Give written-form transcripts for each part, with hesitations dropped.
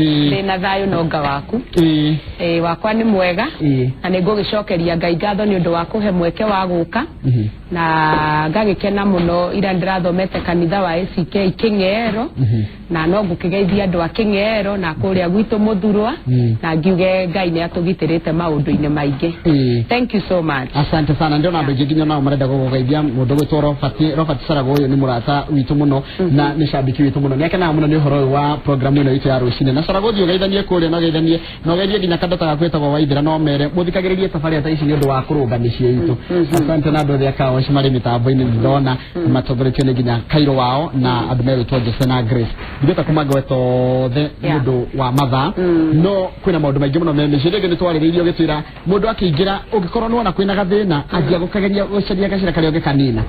Ndina thayo nonga waku wakwa ni mwega na nigugicokeria Ngai ngatho ni undu wa kuhe mweke wa guka na ngagikena muno ira ndirathomete kanitha wa ACK Kingero na no ngukigeithia andu a Kingero na kuria gwitu muthurwa na ngiuge Ngai ni atugitirite maundu-ini maingi. Thank you so much. Asante sana. Ndio na mbegi nginya nao marenda gugeithia mundu gwitwo Robert Sarago uyu ni murata witu muno na ni shabiki witu muno nekena muno ni horo wa program ino itu ya rucine na Sarago ugeithanie kuria no geithanie no geithie nginya kadota gakwetagwo Waithira no mere muthikagiririe safari ata ici ni undu wa kurunganishia itu. Asante na ndu ya kawa shimari mitambo-ini ndona matogoretio ni nginya Kairo wao na andu meritwo Jose na Grace ndita kumagweto the mundu wa matha no kwina maundu maingi muno memecirie ni twariririo gitwira mundu akiingira ugikorwo no na kwina gathina anjia gukageria gucaria gacira kari oge kanina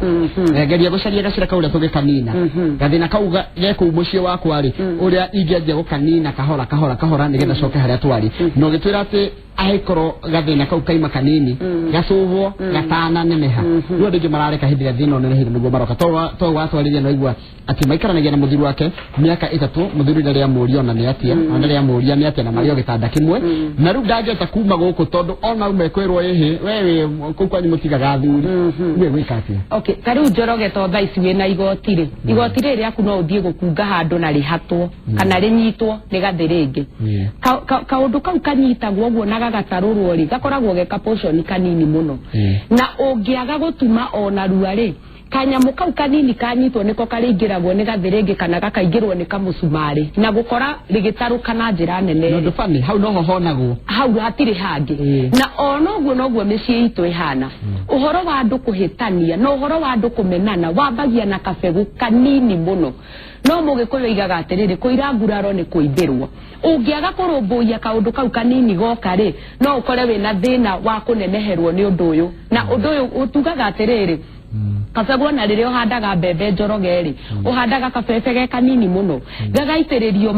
geria gucaria gacira kauria tuge kanina gathina kauga geko mucie wakwa ri uria ingianjia gukanina kahora nigetha coke haria twari no gitwira ati aikoro gathina kau kaima kanini gacuvwo gatana neneha no ndingi marareka hindira thina no nehe niguo maroka to watwarithia no igua ati maikaranagia na muthiri wake miaka 3 muthiri ndaria amuria ona ni atia ndaria amuria ni atia na mario gitanda kimwe na riu ndangeta kuma guku tondu ona umekwirwo ehe wewe kukwanyu mutigaga thuri we wikati okay kariu Njoroge to tha ici wina igoti ri ri aku no uthie gukunga handu na rihatwo kana rinyitwo ni gathiringi kaundu kau kanyitagwo guo na gagatarurwo ri gakoragwo geka portion kanini muno na ungiaga gutuma ona rua ri kanyamu kau kanini kanyitwo niko karingiragwo ni gathiringi kana gakaingirwo ni kamusumari na gukora rigitaruka na njira nene no ndufani hau no honagwo hau hatiri hangi na onoguo noguo micii itu ihana uhoro wa andu kuhitania no uhoro wa andu kumenana wambagia na kabegu kanini muno no mugikuyo igaga atiriri kuira nguraro ni kuimbirwo ungiaga kurumbuia kaundu kau kanini goka ri no ukore wina thina wa kuneneherwo ni undu uyu na undu uyu utugaga atiriri kabegwo na ririo handaga mbembe Njoroge ri uhandaga kabebe ge kanini muno gagaitiririo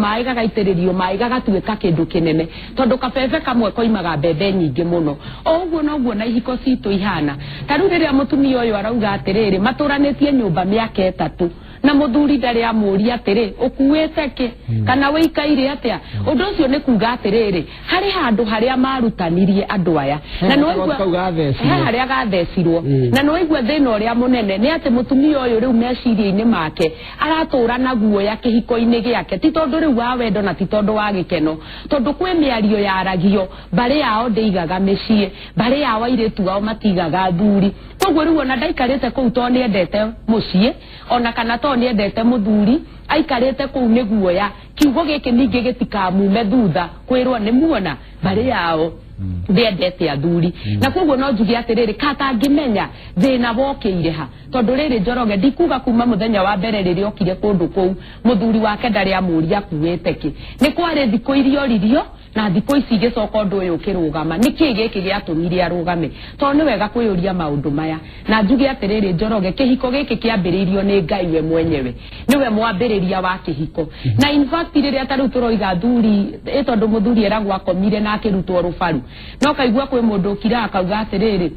mai gagatuika kindu kinene tondu kabebe kamwe koimaga mbembe nyingi muno oguo noguo na ihiko citu ihana taru riria mutumia uyu arauga atiriri maturanitie nyumba miaka 3 na muthuri ndari amuria atiri ukuwete ki kana wikaire atia undu ucio ni kuga atiriri hari handu haria marutanirie andu aya na no igwa haria gathecirwo na no igwa thina uria munene ni ati mutumia uyu riu meciria-ini make aratura na guoya kihiko-ini giake ti tondu riu wa wendo na ti tondu wa gikeno tondu kwi miario ya aragio bari yao ndeigaga micii bari yao airitu ao matigaga thuri koguo riu ona ndaikarite kuu to ni endete mucii ona kana to ni endete muthuri aikarite kuu ni guoya kiugo giki ningi gitikamume thutha kwirwo ni muona bari yao ndendete athuri na koguo no njuge atiriri kata ngimenya thina bokiire ha tondu riri Njoroge ndikuga kuma muthenya wa mbere riri okire kundu kou muthuri wake ndari amuria kuwete ki ni kwari thiko irio ririo na thiko ici gicoka ndu uyu kirugama niki giki giatumire arugame to ni wega kuyuria maundu maya na njuge atiriri Njoroge kihiko giki kiambiririo ni Ngai we mwenyewe niwe mwambiriria wa kihiko na in fact riri ataru turoiga thuri tondu muthuri eragwa akomire na akirutwo rubaru no kaigua kwi mundu kira akauga atiriri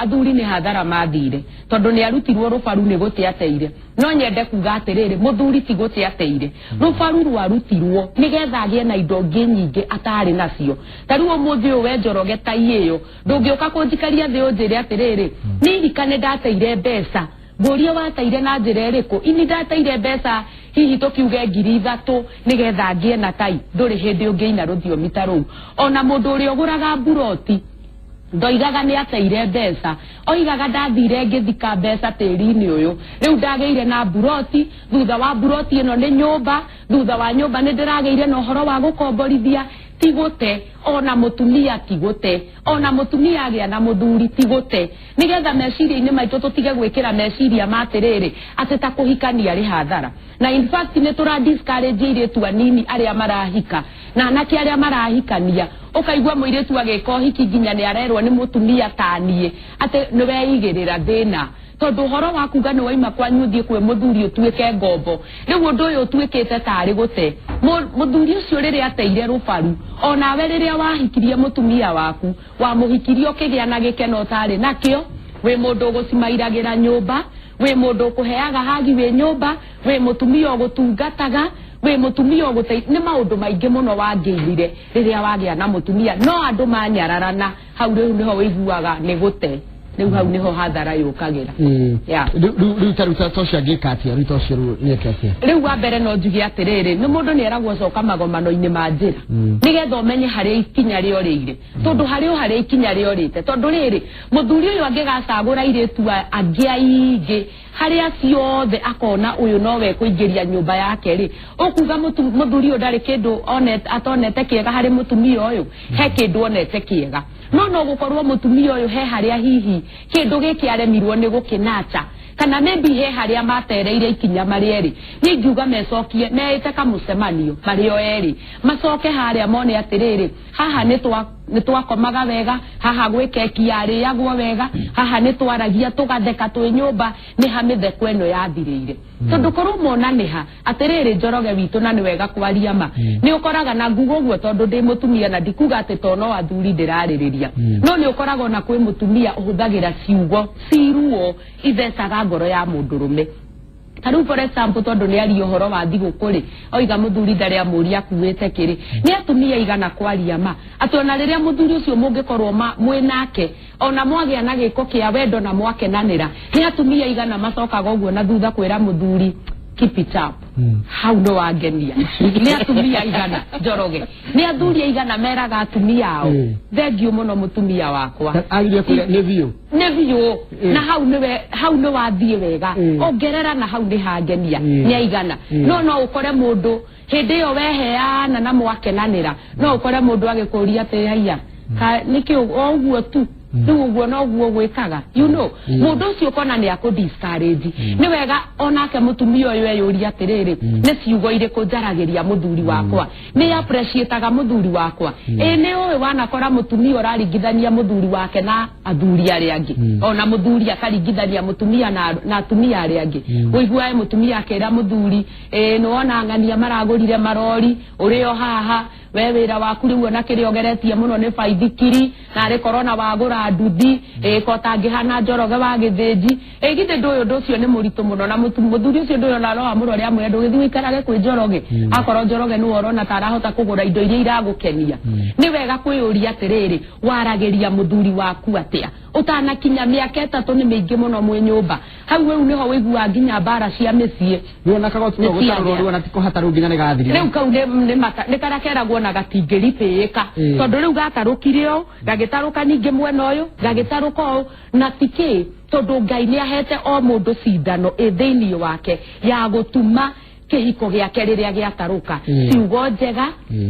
athuri ni hathara mathire tondu ni arutirwo rubaru ni guti ateire no nyende kuga atiriri muthuri ti guti ateire rubaru rwarutirwo nigetha agie na indo nyingi atari nacio taruo muthi we Njoroge taiyo ndungiuka kunjikaria thi unjire atiriri nirikane ndateire mbeca nguria wateire na njira iriku ini ndateire mbeca hihi tukiuge 3,000 nigetha ngie na tai nduri hindi ungiina ruthiomi ta ruu ona mundu uri oguraga buroti ndoigaga ni ateire mbeca oigaga ndathire ngithika mbeca tiri-ini uyu riu ndageire na buroti thutha wa buroti ino ni nyumba thutha wa nyumba ni ndirageire na uhoro wa gukomborithia tigute ona mutumia tigute ona mutumia agia na muthuri tigute nigetha meciria-ini maitu tutige gwikira meciria matiriri ati ta kuhikania ri hathara na in fact ni tura discourage iritu anini aria marahika na anake aria marahikania ukaigua muiritu agika hiki nginya ni arerwo ni mutumia tanie ati ni weigirira thina tondu horo wa kuga ni waima kwanyu thie kwe muthuri utuike ngombo riu undu uyu utuikite tari gute muthuri ucio riri ateire rubaru ona we riria wahikirie mutumia waku wa muhikirie ukigia na gikeno tari nakio we mundu gucimairagira nyumba we mundu kuheaga hagi we nyumba we mutumia gutungataga we mutumia ogutei ni maundu maingi muno wangeithire riria wagia na mutumia no andu manyararana hau riu niho wiguaga ni gute riu hau niho hathara yukagira riu taruta tocia ngikatia riu tocia niekatia riu wa mbere no njugi atiriri ni mundu ni eragwo coka magomano-ini ma njira nigetha umenye haria ikinya riorire tondu haria ikinya riorite tondu riri muthuri uyu angigacagura iritu angi aingi haria ciothe akona uyu nowe kuingiria nyumba yake ri ukuga muthuri uyu ndari kindu atonete kiega hari mutumia uyu he kindu onete kiega no gukorwo mutumia uyu he haria hihi kindu giki aremirwo ni gukinacha kana maybe he haria matereire ikinya marieri ni njuga mecokie meite kamucemanio mario eri macoke haria mone atiriri haha ni twakomaga wega haha gwikeki yari yagwo wega haha ni twaragia tugatheka twi nyumba ni hamitheko eno yathirire tondu korwo mona niha atiriri Njoroge witu na ni wega kwaria ma ni ukoraga na ngugo gwo tondu ndi mutumia na ndikuga ati tono athuri ndiraririria no ni ukoraga na kwi mutumia uhuthagira ciugo ciruo ithecaga ngoro ya mundurume taru for example tondu ni ari uhoro wa thigukuri oiga muthuri ndari amuri akuwete kiri ni atumia igana kwaria ma atona riria muthuri ucio mungikorwo mwinake ona mwagia na giko kia wendo na mwakenanira ni atumia igana macokaga uguo na thutha kwira muthuri keep it up hau no wangenia ni atumia igana Njoroge ni athuri igana meraga atumia ao thengio muno mutumia wakwa agire kuria ne biu na hau no wathie wega ongerera na hau ni hangenia ni aigana no ukore mundu hindi yo weheana na mwakenanira no ukore mundu agikuria ati haiya niki oguo tu uguo no guo gwikaga mundu ucio kona ni akudiscourage ni wega onake mutumia uyu eyuria atiriri ni ciugo iriku njaragiria muthuri wakwa ni appreciateaga muthuri wakwa ni uwe wanakora mutumia uraringithania muthuri wake na athuri aria angi ona muthuri akaringithania mutumia na atumia aria angi uiguae mutumia akira muthuri ni wona ng'ania maragurire marori urio haha we wira waku riu ona kiriogeretie muno ni baithikiri na ri korona wagura nduthi ko tangihana Njoroge wa githinji githe nduyu nducio ni muritu muno na muthuri ucio nduyu na roha muno ri amwe ndu githi wikarage kwi Njoroge akoro Njoroge ni worona tarahota kugura indo iria iragukenia ni wega kwiyuria atiriri waragiria muthuri waku atia utanakinya miaka 3 ni mingi muno mwe nyumba hau we niho wigua nginya bara cia micie wona kagotu gutarorwo na tiko hataru nginya ni gathirira riu kau ni karakeragwo na gatingiripika tondu riu gatarukirio gagitaruka ningi mwena uyu gagitaruka o na tiki tondu Ngai ni ahete o mundu cindano thiini wake ya gutuma kihiko giake riria giataruka ciugo njega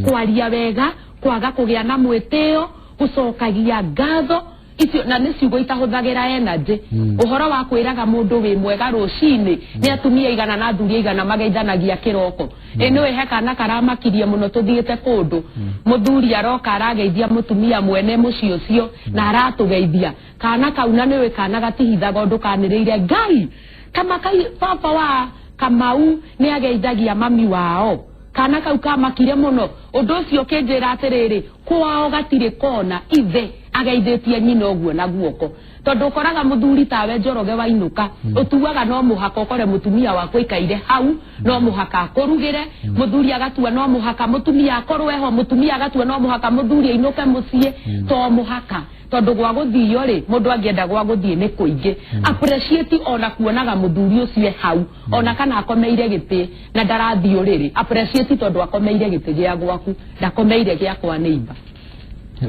kwaria wega kwaga kugia na mwitio gucokagia ngatho icio na ni ciugo itahuthagira energy uhoro wa kwiraga mundu wi mwega rucini ni atumia igana na athuri igana mageithanagia kiroko ni weheka na karamakirie muno tuthiite kundu muthuri aroka arageithia mutumia mwene mucio cio na aratugeithia kana kauna ni we kana gatihithaga undu kaniriire Ngai kama kai papa wa Kamau ni ageithagia mami wao kana kau kamakire muno undu ucio kinjira atiriri kwao gatire kona ithe ageithitie nyina oguo na guoko tondu koraga muthuri tawe Njoroge wainuka utuaga no muhaka ukore mutumia wakwa ikaire hau no muhaka akurugire muthuri agatua no muhaka mutumia akorwe ho mutumia agatua no muhaka muthuri ainuke mucie to muhaka tondu gwa guthio ri mundu angienda gwa guthie ni kuingi appreciate ona kuonaga muthuri ucio hau ona kana akomeire giti na ndarathio riri appreciate tondu akomeire giti gia gwaku ndakomeire gia kwa neighbor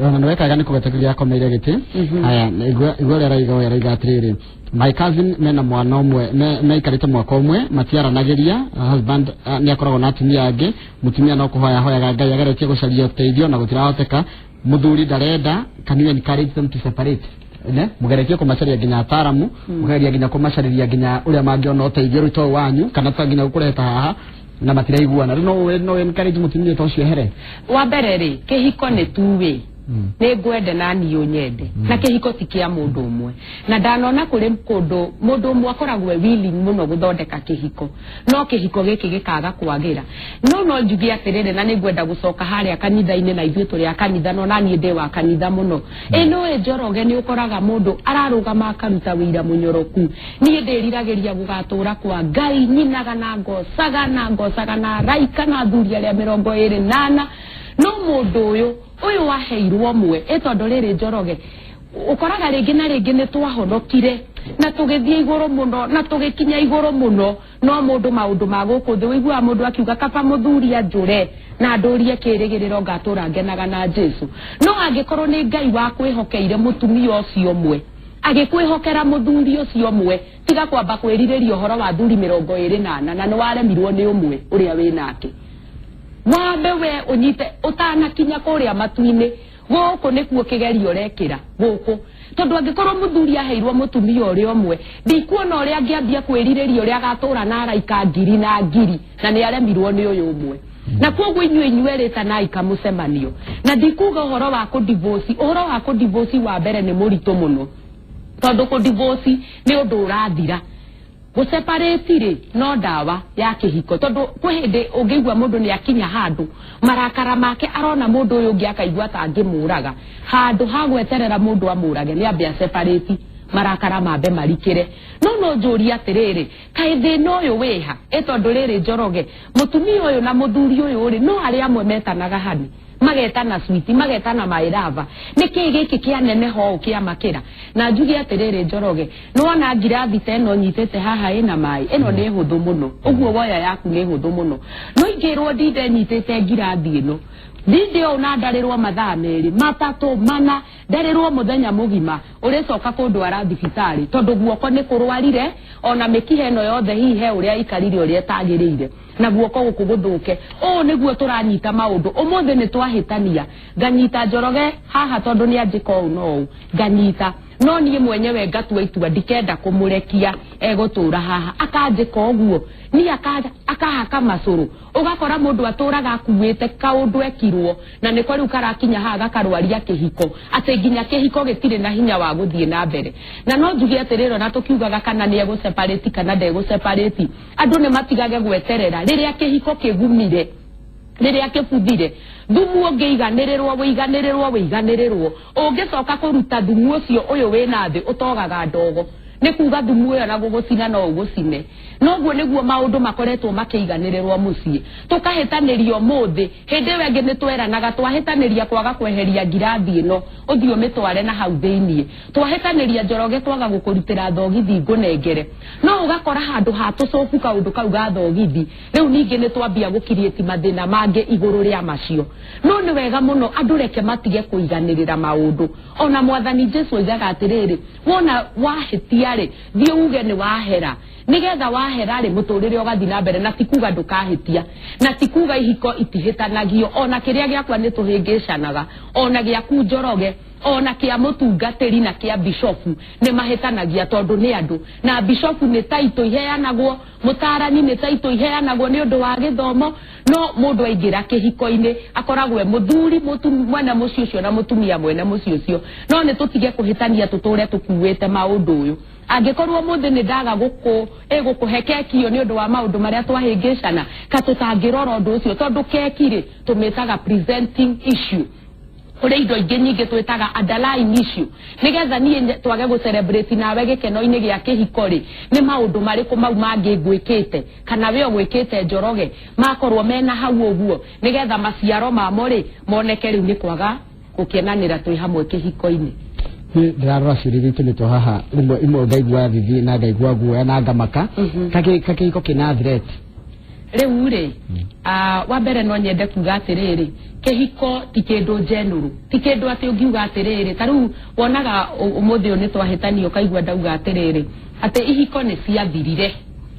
Rona nwekaga ni kugetegeria akomeire giti aya igwa raiga atiriri my cousin mena mwana omwe meikarite mwaka omwe matiaranagiria husband ni akoragwo na atumia angi mutumia no kuhoya Ngai ageretie gucaria uteithio na gutirahoteka muthuri ndarenda can you encourage them to separate mugeretie kumacaria nginya ataramu mugeretie nginya kumacaria nginya uria mangiona uteithio rito wanyu kana tanginya gukureta haha na matiraiguana no encourage mutumia to cio here wa mbere ri kihiko ni tuwe ne gwende na niyo nyende na kihiko tikia mundu umwe na ndanona kuri mkondo mundu umwe akoragwe willing muno guthondeka kihiko no kihiko giki gikaga kwagira no njugia atirire na ne gwenda gucoka haria kanitha-ini na ithuĩ turi akanitha no nani ndi wa kanitha muno ino Njoroge ni ukoraga mundu ararugama akaruta wira munyoroku nie ndiriragiria gugatura kwa Ngai nyinaga na ngocaga na raika na thuria ria 28 no mundu uyu waheirwo mwe etondo riri Njoroge ukoraga ringi na ringi ni twahonokire na tugithie iguru muno na tugikinya iguru muno no mundu maundu maguku thi wigua mundu akiuga kaba muthuri ajure na ndurie kirigiriro ngatura ngenaga na Jesu no angikorwo ni Ngai wa kwihokeire mutumia ucio mwe agikwihokera muthuri ucio mwe tiga kwamba kwiririria uhoro wa thuri 28 na ni waremirwo ni umwe uria winake wambe we unyite utanakinya kuria matuini guku nikuo kigerio rekira guku tondu angikorwo muthuri aheirwo mutumia uria umwe ndikuona uria angiambia kwiririria uria agatura na araika ngiri na ni aremirwo ni uyu umwe na koguo inyuĩ rĩta na ikamucemanio na ndikuga uhoro wa kudivorce wa mbere ni muritu muno tondu kudivorce ni undu urathira guseparate ri no dawa ya kihiko tondu kwihinde ungigwa mundu ni akinya handu marakara make arona mundu uyu ungi akaigwa ta angimuraga handu hagweterera mundu amurage ni ambia separate marakara mambe marikire no njuri atiriri kai thina uyu wiha etondu riri Njoroge mutumia uyu na muthuri uyu ri no ari amwe metanaga hani magetana switi magetana mairava niki giki kia nene ho kia makira na njugi atiriri Njoroge no wana ngirathi teno nyitete haha ina mai eno ni huthu muno uguo woya yaku ni huthu muno no ingirwo ndinde nyitete ngirathi ino Video na ndarirwo mathaa meri matatu mana ndarirwo muthenya mugima uricoka kundwara thibitari tondu guoko ni kurwarire ona mikihe no yothe hihe uria ikarire uria tagirire na guoko guku guthuke niguo turanyita maundu umuthi ni twahitania nganyita Njoroge haha tondu ni anjiko no nganyita no nie mwenyewe ngatua itua ndikenda kumurekia egutura haha akanjika uguo ni akahaka macuru ugakora mundu aturaga akuwite kaundu ekirwo na niko riu karakinya haha gakarwaria kihiko ate nginya kihiko gitire na hinya wa guthie na mbere na no njugi atiriro na tukiugaga kana ni ego separate kana ndego separate andu ne matigage gweterera riria kihiko kigumire riria kibuthire thumu wiganirirwo ungicoka kuruta thumu ucio uyu wina thi utogaga ndogo ni kuga thumu uyo na gugucina no ugucine no guo niguo maundu makoretwo makiganirirwo mucii tukahitanirio muthi hindi wengi ni tweranaga twahitaniria kwaga kweheria ngirathi ino uthio mitware na hau thiini twahitaniria Njoroge twaga gukurutira thogithi ngunengere no ugakora handu hatucoku kaundu kau ga thogithi riu ningi ni twambia gukirieti mathina mange iguru ria macio no ni wega muno andu reke matige kuiganirira maundu ona mwathani Jesu oigaga atiriri wona wahitia ri thie uge ni wahera nigetha wahera ri muturire ugathi na mbere na tikuga ndukahitia na tikuga ihiko itihitanagio ona kiria giakwa ni tuhingicanaga ona giaku Njoroge ona kia mutungatiri na kia bishofu ni mahitanagia tondu ni andu na bishofu ni taito iheanagwo mutarani ni taito iheanagwo ni undu wa githomo no mundu aingira kihiko-ini akoragwe muthuri mwene mucio ucio na mutumia mwene mucio ucio no ni tutige kuhitania tuture tukuwete maundu uyu angikorwo muthi ni ndaga gukuhe kekio ni undu wa maundu maria twahingicana katutangirora undu ucio tondu kekire tumitaga presenting issue uri indo ingi nyingi twitaga underlying issue nigetha nie twage gu celebrate nawe gikeno-ini gia kihiko ri ni maundu mariku mau mangi ngwikite kana we ogwikite Njoroge makorwo mena hau uguo nigetha maciaro mamo ri moneke riu ni kwaga gukenanira twi hamwe kihiko-ini ndirarora ciriri tunito haha imwe ngaigua thithi na ngaigua guoya na ngamaka kakihiko kina threat riu ri wa mbere no nyende kuga atiriri kihiko tikindu njenuru tikindu ati ungiuga atiriri taru wonaga umuthi ni twahitanio kaigua ndauga atiriri ati ihiko ni ciathirire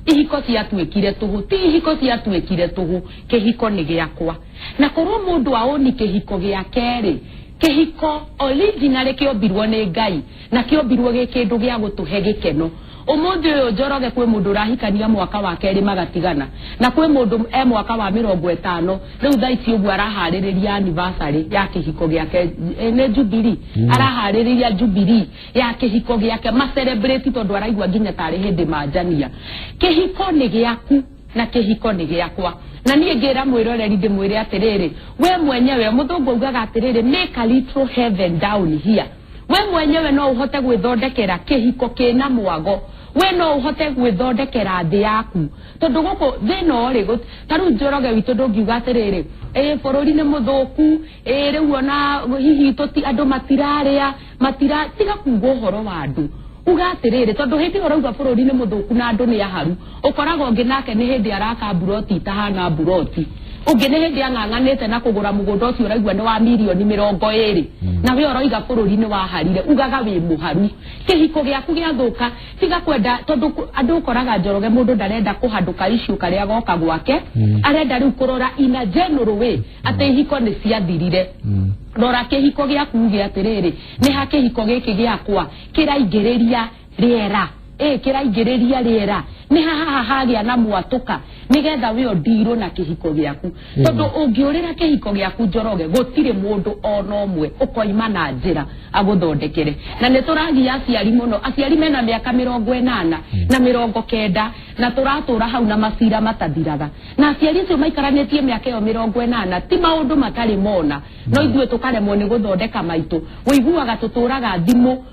ihiko ciatuikire tuhu ti ihiko ciatuikire tuhu kihiko ni giakwa na korwo mundu aoni kihiko giake ri kihiko originally kiombirwo ni Ngai na kiombirwo gikindu gia gutuhe gikeno umuthi uyu Njoroge kwi mundu rahikania mwaka wa keri magatigana na kwi mundu mwaka wa 50 riu thaici ugu arahaririria anniversary ya kihiko giake ne Jubilee arahaririria Jubilee ya kihiko giake ma celebrate tondu araigua nginya tari hindi manjania kihiko ni giaku na kihiko ni giakwa na niĩ ngira mwiroreri ndimwire atiriri we mwenyewe muthungu ugaga atiriri make a little heaven down here we mwenyewe no uhote gwithondekera kihiko kina mwago we no uhote gwithondekera thi yaku tondu guku thino ri taru Njoroge witu ndungiuga atiriri bururi ni muthuku riu ona hihi tuti andu matiraria tiga kuuga uhoro wa andu uga atiriri tondu hindi urauga bururi ni muthuku na andu ni aharu ukoraga ungi nake ni hindi araka buroti tahana buroti ungi ni hindi ang'ang'anite na kugura mugunda ucio uraigua ni wa milioni 20 na we uroiga bururi ni waharire ugaga wi muharu kihiko giaku giathuka tiga kwenda tondu andu ukoraga Njoroge mundu ndarenda kuhanduka issue karia goka gwake arenda riu kurora ina general way ate hiko ni ciathirire rora kihiko giaku giatiriri ni ha kihiko giki giakwa kiraingiriria riera kiraingiriria riera ni haha hagia na mwatuka nigetha we ondiro na kihiko giaku tondu ungiurira kihiko giaku Njoroge gutire mundu ono umwe ukoima na njira aguthondekere na ni turagia aciari muno aciari mena miaka 80 na 90 na turatura hau na masira matathiraga na aciari cio maikaranetie miaka yo 80 ti maundu matari mona no ithue tukaremwo ni guthondeka maitu wiguaga tuturaga thimu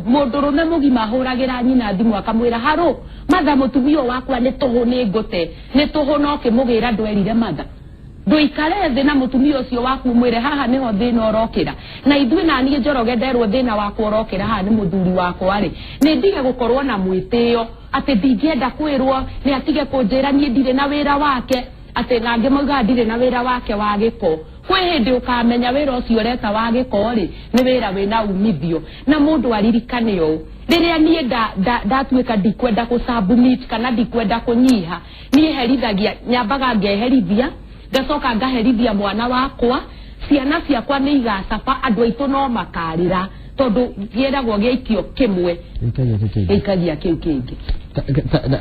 mundu rume mugima huragira nyina thimu akamwira haro matha mutumio wakwa ni tuhu ni ngote ni tuhu no kimugira ndwerire matha nduikare thi na mutumio ucio waku mwire haha niho thina urokira na ithue na nie Njoroge nderwo thina waku urokira haha ni muthuri wakwa ri ni ndige gukorwo na mwitio ati ndingienda kwirwo ni atige kunjira nie ndire na wira wake ati nange mauga ndire na wira wake wa giko kwe hindi ukamenya wira ucio reta wa giko ri ni wira wina umithio na mundu aririkane yo riria nie ndatuika ndikwenda kusubmit kana ndikwenda kunyiha nie herithagia nyambaga ngeherithia ngacoka ngaherithia mwana wakwa ciana ciakwa ni igacaba andu aitu no makarira tondu gieragwo giikio kimwe ikagia kiu kingi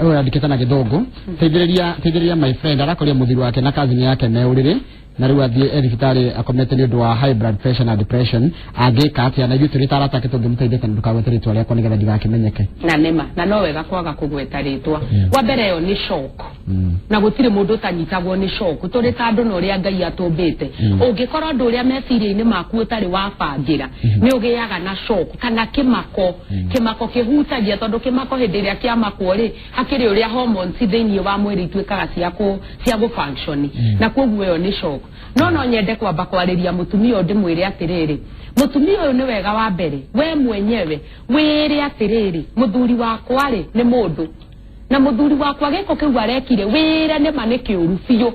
ora ndiketana githungu teithiriria my friend arakoria muthiri wake na cousin yake meurire na riu athie thibitari akomete ni undu wa high blood pressure na depression agika atia na yutu ritarata kitungi muteithete ndukagwete ritwa riakwa nigetha ndigakimenyeke na nema na no wega kwaga kugweta ritwa wa mbere yo ni shock na gutire mundu tanyitagwo ni shock turi tandu no ria Ngai atumbite ungikorwo ndu ria meciria-ini maku utari wabangira ni ugiaga na shock kana kimako kihutagia tondu kimako hindi ria kiamako ri hakiri uria hormones thiini wa mwiri itwikaga cia gu function na koguo yo ni shock no nyende kwamba kwariria mutumia ndimwire atiriri mutumia uyu ni wega wa mbere we mwenyewe wire atiriri muthuri wakwa ri ni mundu na muthuri wakwa giko kiu arekire wira ni maniki urufiyo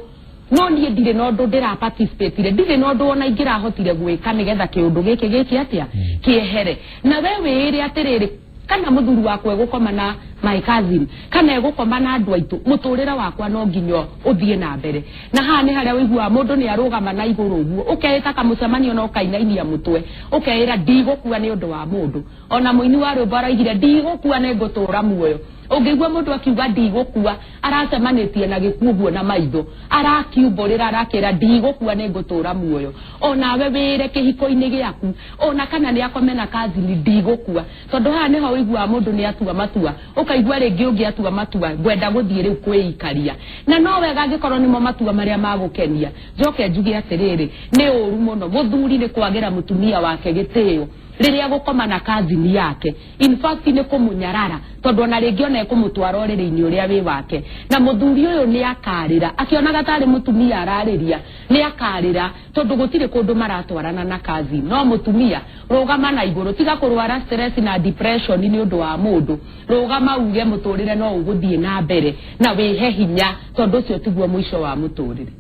no nie ndire no ndu ndira participate ndire no ndu ona ingira hotire gwika nigetha kiundu giki atia kiehere na we wire atiriri kana muthuri wakwa egukoma na my cousin kana egukoma na andu aitu muturira wakwa no nginyo uthie na mbere na haha ni haria wigua mundu ni arugama na iguru uguo ukeita kamucemanio no kainainia mutwe ukeira ndigukua ni undu wa mundu ona muini wa rwimbo araigire ndigukua ni ngutura muoyo ungigua mundu akiuga ndigukua aracemanitie na gikuguo na maitho arakiumburira arakira ndigukua ni ngutura muoyo ona we wire kihiko-ini giaku ona kana ni akome na cousin ndigukua tondu haha niho wigua mundu ni atua matua ukaigua ringi ungi atua matua gwenda guthie riu kwiikaria na no wega angikorwo nimo matua maria magukenia njoke njuge atiriri ni uru muno muthuri ni kwagira mutumia wake gitio riria gukoma na cousin yake in fact ni kumunyarara tondu na ringi ona ekumutwara oriri-ini uria wi wake na muthuri uyu ni akarira akionaga tari mutumia arariria ni akarira tondu gutire kundu maratwarana na cousin no mutumia rugama na iguru tiga kurwara stress na depression ni undu wa mundu rugama uge muturire no uguthie na mbere na wihe hinya tondu cio tiguo mwisho wa muturire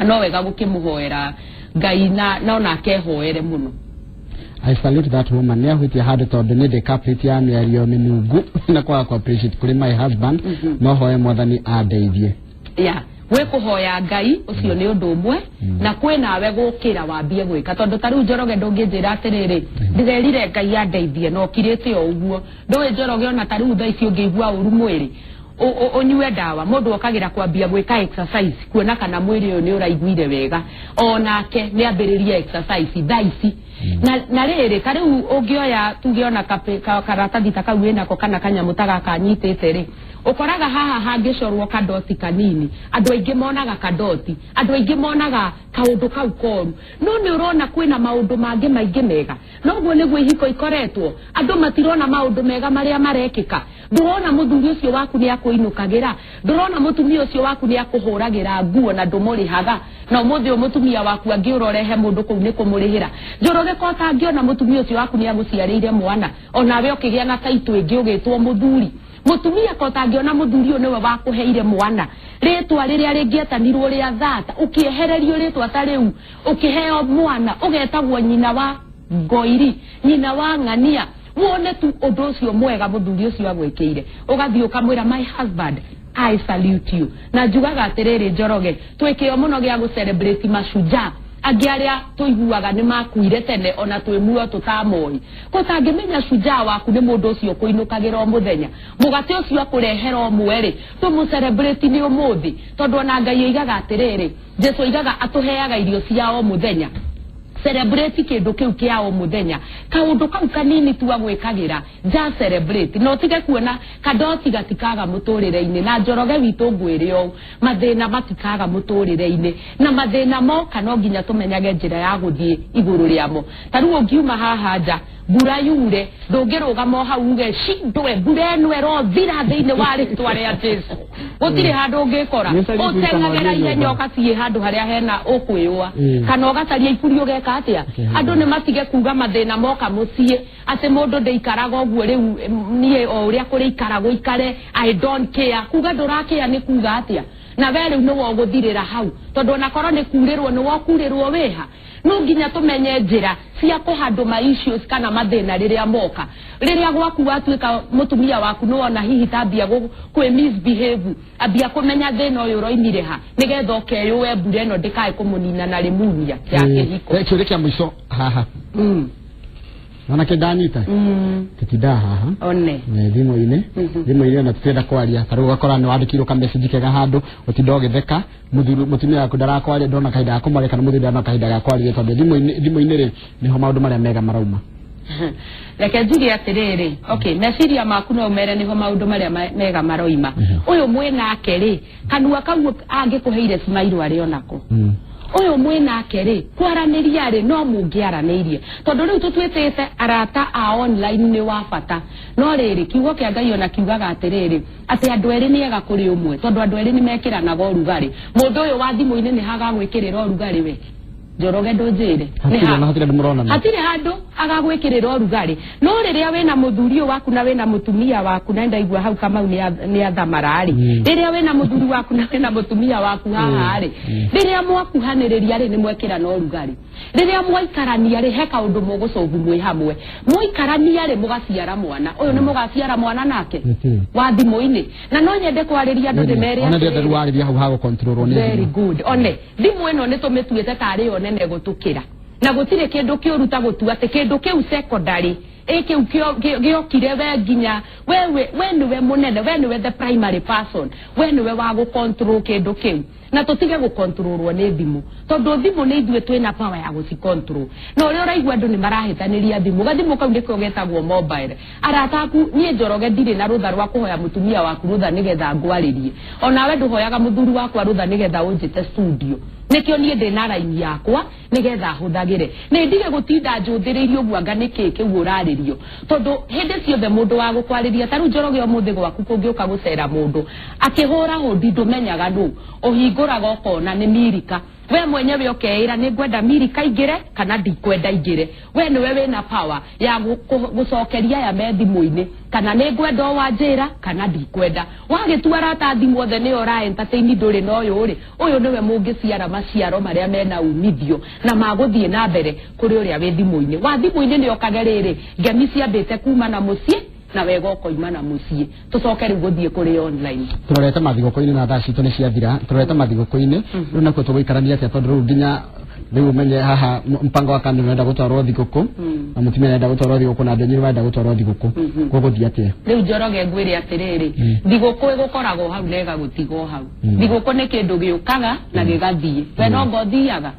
no wega gukimuhoera Ngai na ona kehoere muno. I salute that woman. Near with your heart to the couple ya miario minugu na kwa appreciate kuli my husband no hoe more than a day. we kuhoya Ngai ucio ni undu umwe na kwe nawe gukira wambie gwika tondu tari Njoroge ndungijira atiriri ndirerire Ngai andeithie no kirite o uguo nduwe Njoroge ona tari utha icio ngigua uru mwiri onyue dawa mundu okagira kwambia gwika exercise kuona kana mwiri uyu ni uraiguire wega onake ni ambiririe exercise thaici na riri kari ungioya tugiona karatathi takau enako kana kanyamu kanyitite ri ukoraga haha hangicorwo kadoti kanini andu aingi monaga kadoti andu aingi monaga kaundu kau koru no ni urona kwina maundu mangi maingi mega noguo niguo ihiko ikoretwo andu matirona maundu mega maria marekika ndurona muthuri ucio waku ni akuinukagira ndurona mutumia ucio waku ni akuhuragira nguo na ndumurihaga na umuthi umutumia waku angiurorehe mundu kuu ni kumurihira Njoroge kota angiona mutumia ucio waku ni aguciarire mwana onawe ukigia na taitu ingi ugitwo muthuri mutumia kota angiona muthuri uyu niwe wakuheire mwana ritwa riria ringietanirwo ria thata ukiehererio ritwa ta riu ukiheo mwana ugetagwo nyina wa Ngoiri nyina wa Ng'ania wone tu undu ucio mwega muthuri ucio agwikire ugathii ukamwira my husband I salute you na njugaga atiriri Njoroge twikio muno gia gu celebrate mashujaa agiaria tuiguaga ni makuire tene ona twimuo tutamoi kutangimenya shujaa waku ni mundu ucio kuinukagira o muthenya mugate ucio akurehera mweri tumu celebrate ni umuthi tondu ona Ngai igaga atiriri Jesu igaga atuheaga irio cia o muthenya celebrate kindu kiu kia o muthenya kaundu kau kanini tu agwikagira ja celebrate no tige kuona kadoti gatikaga muturire-ini na Njoroge witu ngwire o mathina matikaga muturire-ini na mathina mo kana nginya tumenyage njira ya guthie iguru riamo taru ungiuma haha nja mbura yure ndungirugama hau uge shindwe mbura eno erothira thiini wa ritwa ria Jesu gutire handu ungikora utengagera ihenya ugathie handu haria hena ukwiwa kana ugataria iburi ugeka atia andu ni matige kuga mathina moka mucie ati mundu ndeikaraga uguo riu nie o uria kuri ikarago ikare I don't care kuga ndurakia ni kuga atia na we riu niwo guthirira hau tondu ona korwo ni kurirwo ni wokurirwo wiha no nginya tumenye njira cia kuhanduma issues kana mathina riria moka riria gwaku watuika mutumia waku no ona hihi tabia kwe misbehave abia kumenya thina uyu roimire ha nigetha ukeyuwe mbura eno ndikae kumunina na rimunia ya kihiko kĩũria kĩa mũico haha Nona kedanyita titida haha one thimo-inĩ na tutenda kwaria taru gakora ni wandikirwo ka message kega handu utidoge theka mutumia yaku ndarakwaria ndona kaida akomare kana muthuri ndona kaida gakwaria tondu thimo-inĩ ri niho maundu maria mega marauma Leke njiri atiriri okay meciria maku no mere niho maundu maria mega maroima uyu mwenake ri kanua kau angikuheire smile ari onako uyu mwenake ri kwaraniria ri no mungiaranirie tondu riu tutwitite arata a online ni wa bata no riri kiugo kia Ngai ona kiugaga atiriri ati andu eri ni ega kuri umwe tondu andu eri ni mekiranaga urugari mundu uyu wa thimu-ini ni haga gwikirira urugari we Njoroge ndunjire hatire handu agagwikirira urugari no riria wena muthuri waku na wena mutumia waku na ndaigua hau kama ni athamarari riria wena muthuri waku na wena mutumia waku haha ri riria mwakuhaniriria ri ni mwekira no urugari riria mwaikarania ri heka undu mugucogu mwi hamwe mwaikarania ri mugaciara mwana uyu ni mugaciara mwana nake wa thimu-ini na no nyende kwariria andu ndimere ona ndende rwariria hau hago control ni very good one thimu eno ni tumituite tari one nene gutukira na gutire kindu kiuruta gutua ati kindu kiu secondary eke giokire we nginya we niwe munene we niwe the primary person we niwe wa gu control kindu kiu na tutige gu controlwo ni thimu tondu thimu ni ithue twina power ya guci control no uri uraigua andu ni marahitaniria thimu gathimu kau ndiko getagwo mobile arataku nie Njoroge ndire na rutha rwa kuhoya mutumia waku rutha nigetha ngwaririe ona we nduhoyaga muthuri waku rutha nigetha unjite studio nikio nie ndina line yakwa nigetha huthagire ni ndige gutinda njuthiririo bwanga niki kiu uraririo tondu hindi ciothe mundu wa gukwariria taru Njoroge umuthi gwaku kungiuka gucera mundu akihura hundi ndumenyaga ndu uhinguraga ukona ni mirika we mwenyewe ukeira ni ngwenda mirika ingire kana ndikwenda ingire we niwe wina power ya gucokeria ya methimu-ini kana ni ngwenda wanjira kana ndikwenda wagitwara ta thimu othe ni ora entertain nduri no uyu niwe mungiciara maciaro maria mena umithio na maguthie na mbere kuri uria we thimu-ini wa thimu-ini ni okagerere ngemi ciambite kuma na mucie na wega ukoimana muciĩ tucoke rĩu gũthiĩ kũrĩ online turorete mathigũkũ-inĩ na thaa citũ nĩ ciathira turorete mathigũkũ-inĩ rĩu nakuo tũgũikarania atĩa tondũ rĩu nginya rĩu umenye haha mpango wa kandu nenda gũtwarwo thigũkũ na mutumia nenda gũtwarwo thigũkũ na ndenyi nenda gũtwarwo thigũkũ gũgũthiĩ atĩa rĩu Njoroge ngwĩre atĩrĩrĩ thigũkũ ĩgũkoragwo hau na ĩgagũtigwo hau thigũkũ nĩ kĩndũ gĩũkaga na gĩgathiĩ we no ngothiaga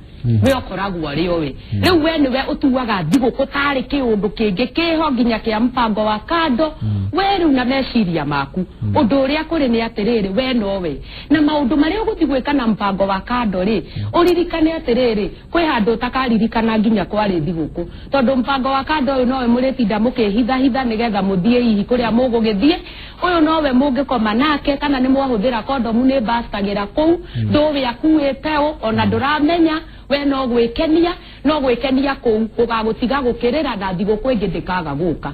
we okoragwo arĩ owe rĩu we nĩwe ũtuaga thigũkũ tarĩ kĩũndũ kĩngĩ kĩho nginya kĩa mpango wa kando we rĩu na meciria maku ũndũ ũrĩa kũrĩ nĩ atĩrĩrĩ we nowe na maũndũ marĩa ũgũthiĩ gwĩka na mpango wa kando rĩ ũririkane atĩrĩrĩ kwĩ handũ ũtakaririkana nginya kwarĩ thigũkũ tondũ mpango wa kando ũyũ nowe mũrĩtinda mũkĩhitha nĩgetha mũthiĩ hihi kũrĩa mũgũgĩthiĩ ũyũ nowe mũngĩkoma nake kana nĩ mwahũthĩra kondomu nĩ bastagĩra kũu ndũwe akuĩte ona ndũramenya we no gwĩkenia kũu gũgagũtiga gũkĩrĩra na thigũkũ ĩngĩ ndĩkaga gũka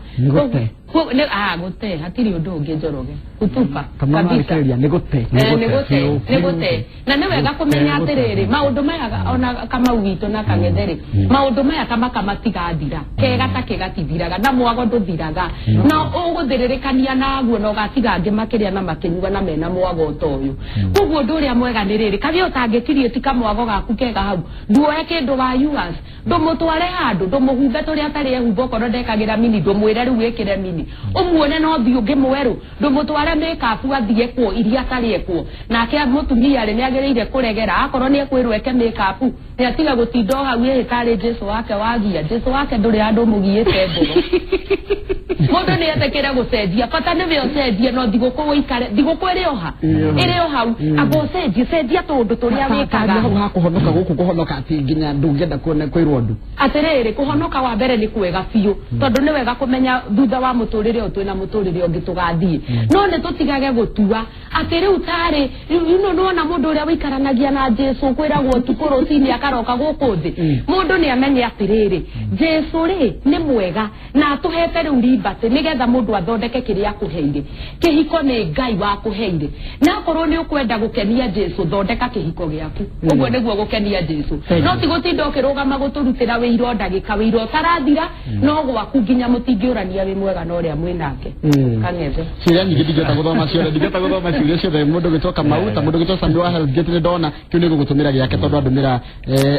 gũte hatirĩ ũndũ ũngĩ Njoroge gutupa kabisa nĩ gũte na nĩ wega kũmenya atĩrĩrĩ maũndũ maya ona Kamau witũ na Kang'ethe maũndũ maya kamaka matigathira kega ta kĩgatithiraga na mwago ndũthiraga na ũgũthĩrĩrĩkania naguo na ũgatiga angĩ makĩrĩa na makĩnyua na mena mwago ta ũyũ koguo ũndũ ũrĩa mwega nĩ rĩrĩ kathĩ ũtangĩtirie ti kamwago gaku kega hau nduoe kĩndũ wa yuas ndũmũtware handũ ndũmũhumbe tũrĩa atarĩ ehumba okorwo ndekagĩra mini ndũmwĩre rĩu wĩkĩre mini umuone no thiĩ ũngĩ mwerũ ndũmũtware makeup athiĩ kuo iria atarĩ kuo nake mũtumia rĩ nĩagĩrĩire kũregera akorwo nĩ ekwĩrwo eke makeup nĩ atiga gũtinda hau ĩtarĩ Jesu wake wagia Jesu wake ndũrĩ andũ mũgiĩte mbogo mũndũ nĩ etekere gũcenjia bata nĩ we ũcenjie no thigũkũ ũikare thigũkũ ĩrĩ o hau amba ũcenjia tũndũ tũrĩa wĩkaga hau ha kũhonoka gũkũ kũhonoka atĩ nginya ndũngĩenda kwĩrwo ũndũ atĩrĩrĩ kũhonoka wa mbere nĩ kwega biũ tondũ nĩ wega kũmenya thutha wa mũtũrĩre ũyũ twĩna mũtũrĩre ũngĩ tũgathiĩ no nĩ tũtigage gũtua atĩ rĩu tarĩ nĩwona mũndũ ũrĩa wĩikaranagia na Jesu kwĩragwo tukũ rũcinĩ akaroka gũkũ thĩ mũndũ nĩ amenye atĩrĩrĩ Jesu rĩ nĩ mwega na atũhete rĩu ribatĩ nĩgetha mũndũ athondeke kĩrĩa akũheire kĩhiko nĩ Ngai wakũheire na akorwo nĩ ũkwenda gũkenia Jesu thondeka kĩhiko gĩaku ũguo nĩguo gũkenia Jesu no ti gũtinda ũkĩrũgama gũtũrutĩra wĩira ndagĩka wĩira ũtarathira no gwaku nginya mũtingĩũrania wĩ mwega na ũrĩa mwĩnake Kang'ethe ciria nyingĩ ndingĩhota gũthoma ciothe ndingĩhota gũthoma ciũria ciothe mũndũ gĩtwa Kamau ta mũndũ gĩtwa Sandra Hellgate nĩ ndona kĩu nĩ gũgũtũmĩra gĩake tondũ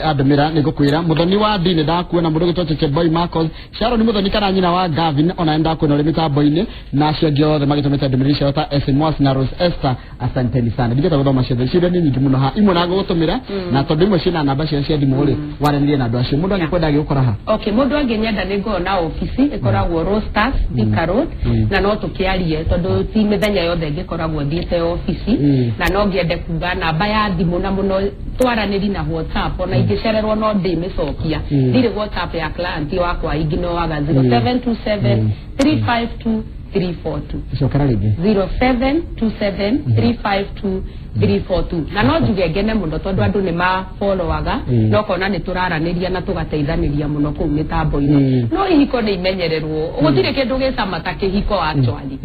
andũmĩra nĩ ngũkwĩra mũthoni wa ndini ndakuona mũndũ gĩtwa Cheche Boy Marcos Sharon nĩ mũthoni kana nyina wa Gavin ona ndakuona ũrĩ mĩtambo-inĩ na acio angĩ othe magĩtũmĩte ndũmĩrĩri ciao ta SMS na Rose Esther asanteni sana ndingĩhota gũthoma ciothe ciria nĩ nyingĩ mũno ha imwe na gũgũtũmĩra na tondũ imwe ciĩna namba cia thimũ rĩ waranĩrie na andũ acio mũndũ angĩkwenda agĩũkora ha mũndũ angĩnyenda nĩ ngona ofici ĩkoragwo Rosters Thika Road na no tũkĩarie tondũ ti mĩthenya yothe ngĩkoragwo thiĩte ofici na no ngĩende kuga namba ya thimũ na mũno twaranĩri na WhatsApp ona ingĩcererwo no ndĩmĩcokia ndirĩ WhatsApp ya client wakwa ingĩ no waga 0727 352 342 cokera rĩngĩ 0727 352 342 na no njuge ngene mũno tondũ andũ nĩ mafollowaga no kona nĩ tũraranĩria na tũgateithanĩria mũno kũu mĩtambo-inĩ no ihiko nĩ imenyererwo gũtirĩ kĩndũ gĩcama ta kĩhiko actually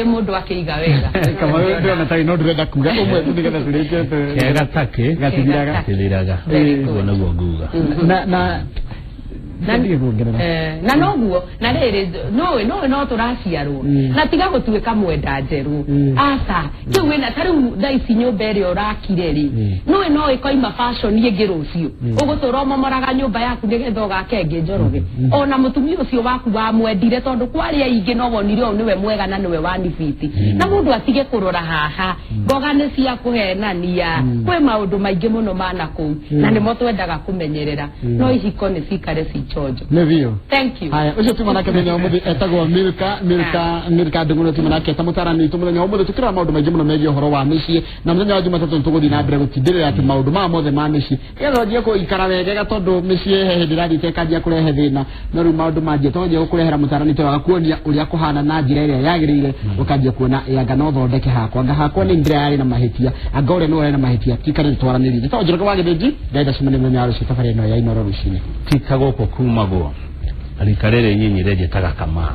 mũndũ akĩiga wega kama wewe ndio nataka no ndĩrenda kuga ũmwe tu nĩgetha tũrĩkĩte kega take gatithiraga ũguo nĩguo nguga na noguo na rĩrĩ no tũraciarwo na tiga gũtuĩka mwenda njerũ aca kĩu wĩna tarĩu thaa ici nyũmba ĩrĩa ũrakire rĩ no ĩkoima fashion ĩngĩ rũciũ ũgũtũra ũmomoraga nyũmba yaku nĩgetha ũgake ĩngĩ Njoroge ona mũtumia ũcio waku wamwendire tondũ kwarĩa ingĩ no wonire ũyũ nĩwe mwega na nĩwe wanibiti na mũndũ atige kũrora haha ngoga nĩ cia kũhenania kwĩ maũndũ maingĩ mũno mana kũu na nĩmo twendaga kũmenyerera no ihiko nĩ cikare chojo nevio thank you haya ucio tu manake menya umuthi etagwo Milka ndunguno tu manake tamutarani tu muthenya umuthi tukira maundu maingi muno megie uhoro wa micii na muthenya wa Jumatatu tuguthi na mbere gutindirira ati maundu ma mothe ma micii getho njie ku ikara wegega tondu micii hehe ndirathite kanjia kurehe thina no riu maundu manjie tonje gukurehera mutarani tu agakuonia uria kuhana na njira iria yagirire ukanjia kuona yanga no thondeke hakwa ngahakwa ni ndira yari na mahitia anga uria no na mahitia tikare twaranirire to njoroka wa githiji ndaida cimene muthenya wa rucio tafari no ya inoro rucini tikago kumago alikarere nyinyi reje taka kama